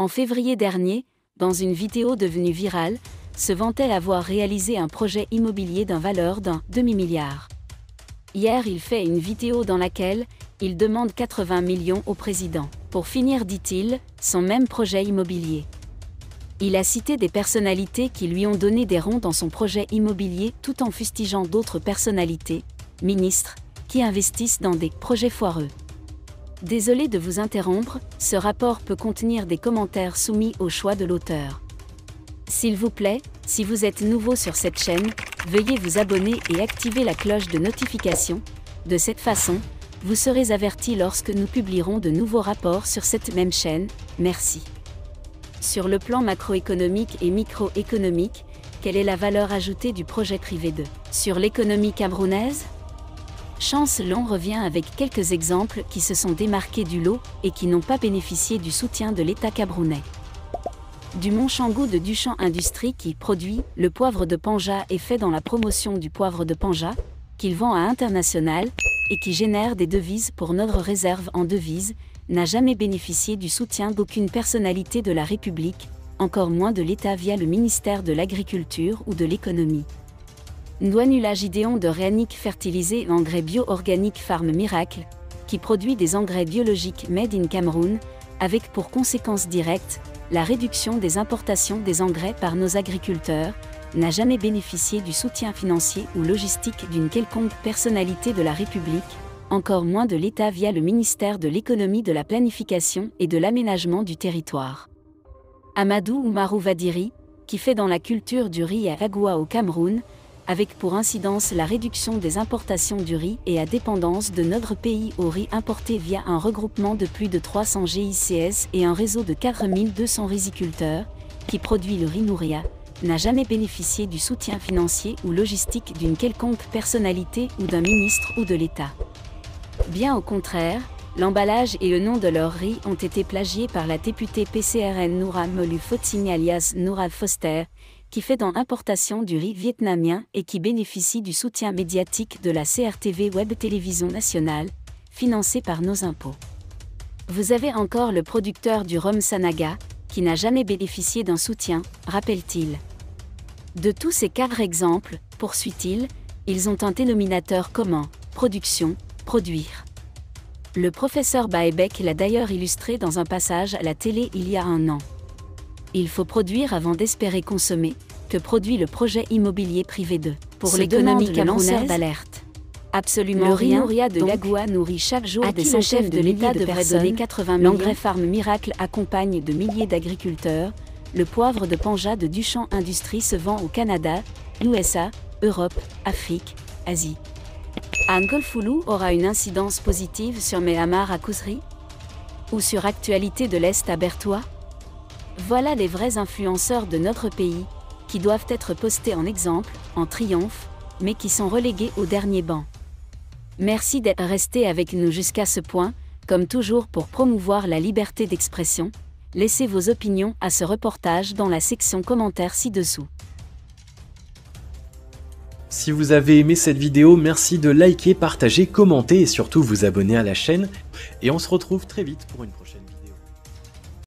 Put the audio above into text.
En février dernier, dans une vidéo devenue virale, se vantait avoir réalisé un projet immobilier d'une valeur d'un demi-milliard. Hier, il fait une vidéo dans laquelle il demande 80 millions au président, pour finir, dit-il, son même projet immobilier. Il a cité des personnalités qui lui ont donné des ronds dans son projet immobilier tout en fustigeant d'autres personnalités, ministres, qui investissent dans des projets foireux. Désolé de vous interrompre, ce rapport peut contenir des commentaires soumis au choix de l'auteur. S'il vous plaît, si vous êtes nouveau sur cette chaîne, veuillez vous abonner et activer la cloche de notification. De cette façon, vous serez averti lorsque nous publierons de nouveaux rapports sur cette même chaîne. Merci. Sur le plan macroéconomique et microéconomique, quelle est la valeur ajoutée du projet privé sur l'économie camerounaise? Chance Long revient avec quelques exemples qui se sont démarqués du lot et qui n'ont pas bénéficié du soutien de l'État camerounais. Du Montchangou de Duchamp Industrie qui produit le poivre de Panja et fait dans la promotion du poivre de Panja, qu'il vend à l'international et qui génère des devises pour notre réserve en devises, n'a jamais bénéficié du soutien d'aucune personnalité de la République, encore moins de l'État via le ministère de l'Agriculture ou de l'Économie. Ndwanula Gideon de Réanic Fertilisé Engrais Bio-Organique Farm Miracle, qui produit des engrais biologiques made in Cameroun, avec pour conséquence directe la réduction des importations des engrais par nos agriculteurs, n'a jamais bénéficié du soutien financier ou logistique d'une quelconque personnalité de la République, encore moins de l'État via le ministère de l'Économie, de la Planification et de l'Aménagement du Territoire. Amadou Oumarou Vadiri, qui fait dans la culture du riz à Agoua au Cameroun, avec pour incidence la réduction des importations du riz et à dépendance de notre pays au riz importé via un regroupement de plus de 300 GICS et un réseau de 4200 riziculteurs, qui produit le riz Nouria, n'a jamais bénéficié du soutien financier ou logistique d'une quelconque personnalité ou d'un ministre ou de l'État. Bien au contraire, l'emballage et le nom de leur riz ont été plagiés par la députée PCRN Noura Molu Fotsing alias Noura Foster, qui fait dans l'importation du riz vietnamien et qui bénéficie du soutien médiatique de la CRTV Web Télévision Nationale, financée par nos impôts. Vous avez encore le producteur du rhum Sanaga, qui n'a jamais bénéficié d'un soutien, rappelle-t-il. De tous ces 4 exemples, poursuit-il, ils ont un dénominateur commun, production, produire. Le professeur Baebek l'a d'ailleurs illustré dans un passage à la télé il y a un an. Il faut produire avant d'espérer consommer, que produit le projet immobilier privé pour l'économie camerounaise d'alerte. Absolument rien. Le riz Nouria de Lagoua nourrit chaque jour des centaines de l'État devrait donner 80 millions. L'engrais Farm Miracle accompagne de milliers d'agriculteurs. Le poivre de Panja de Duchamp Industrie se vend au Canada, USA, Europe, Afrique, Asie. Angolfoulou aura une incidence positive sur Méhamar à Kouzri? Ou sur Actualité de l'Est à Bertois? Voilà les vrais influenceurs de notre pays, qui doivent être postés en exemple, en triomphe, mais qui sont relégués au dernier banc. Merci d'être resté avec nous jusqu'à ce point, comme toujours pour promouvoir la liberté d'expression. Laissez vos opinions à ce reportage dans la section commentaires ci-dessous. Si vous avez aimé cette vidéo, merci de liker, partager, commenter et surtout vous abonner à la chaîne. Et on se retrouve très vite pour une prochaine.